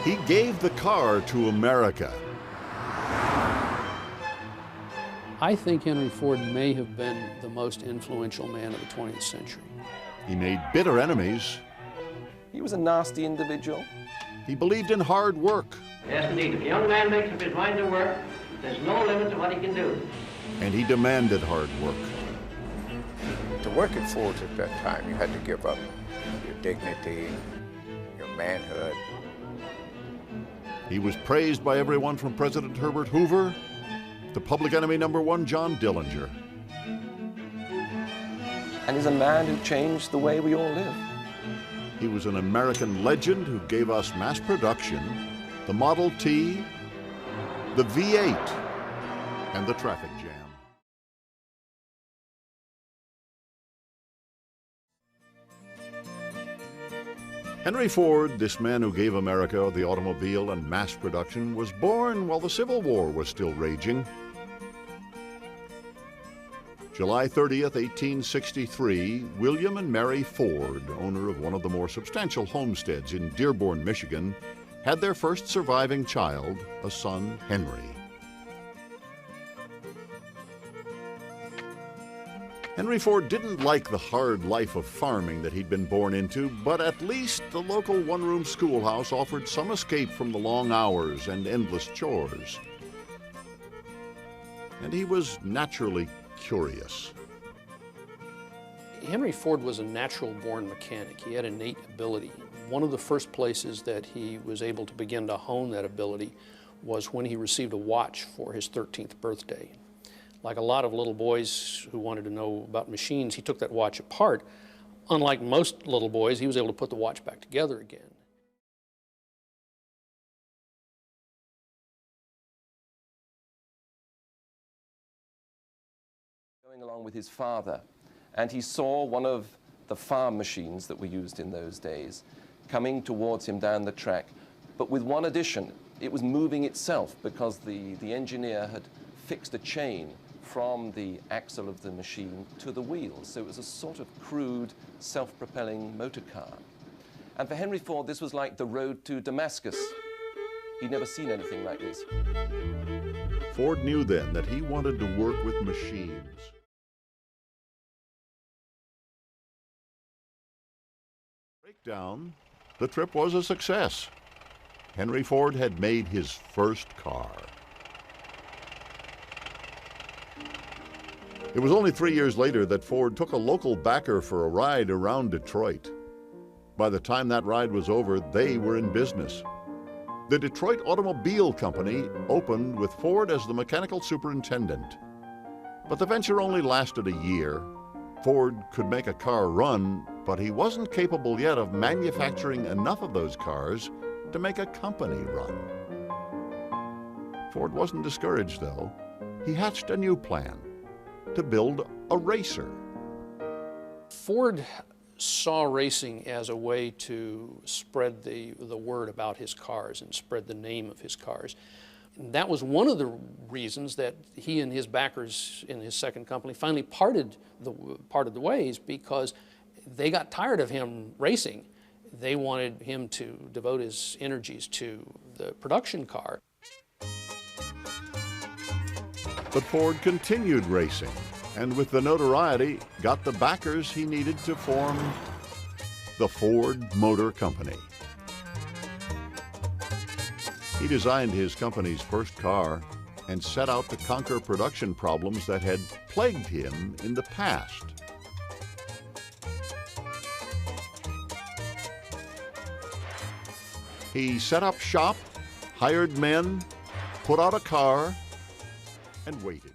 He gave the car to America. I think Henry Ford may have been the most influential man of the 20th century. He made bitter enemies. He was a nasty individual. He believed in hard work. Yes, indeed. If a young man makes up his mind to work, there's no limit to what he can do. And he demanded hard work. To work at Ford's at that time, you had to give up your dignity, your manhood. He was praised by everyone from President Herbert Hoover to public enemy number one, John Dillinger. And he's a man who changed the way we all live. He was an American legend who gave us mass production, the Model T, the V8, and the traffic jam. Henry Ford, this man who gave America the automobile and mass production, was born while the Civil War was still raging. July 30th, 1863, William and Mary Ford, owner of one of the more substantial homesteads in Dearborn, Michigan, had their first surviving child, a son, Henry. Henry Ford didn't like the hard life of farming that he'd been born into, but at least the local one-room schoolhouse offered some escape from the long hours and endless chores. And he was naturally curious. Henry Ford was a natural-born mechanic. He had innate ability. One of the first places that he was able to begin to hone that ability was when he received a watch for his 13th birthday. Like a lot of little boys who wanted to know about machines, he took that watch apart. Unlike most little boys, he was able to put the watch back together again. Going along with his father, and he saw one of the farm machines that were used in those days coming towards him down the track, but with one addition. It was moving itself because the engineer had fixed a chain from the axle of the machine to the wheels. So it was a sort of crude, self-propelling motor car. And for Henry Ford, this was like the road to Damascus. He'd never seen anything like this. Ford knew then that he wanted to work with machines. Breakdown, the trip was a success. Henry Ford had made his first car. It was only 3 years later that Ford took a local backer for a ride around Detroit. By the time that ride was over, they were in business. The Detroit Automobile Company opened with Ford as the mechanical superintendent. But the venture only lasted a year. Ford could make a car run, but he wasn't capable yet of manufacturing enough of those cars to make a company run. Ford wasn't discouraged, though. He hatched a new plan: to build a racer. Ford saw racing as a way to spread the word about his cars and spread the name of his cars. And that was one of the reasons that he and his backers in his second company finally parted the ways, because they got tired of him racing. They wanted him to devote his energies to the production car. But Ford continued racing, and with the notoriety, got the backers he needed to form the Ford Motor Company. He designed his company's first car and set out to conquer production problems that had plagued him in the past. He set up shop, hired men, put out a car, and waited.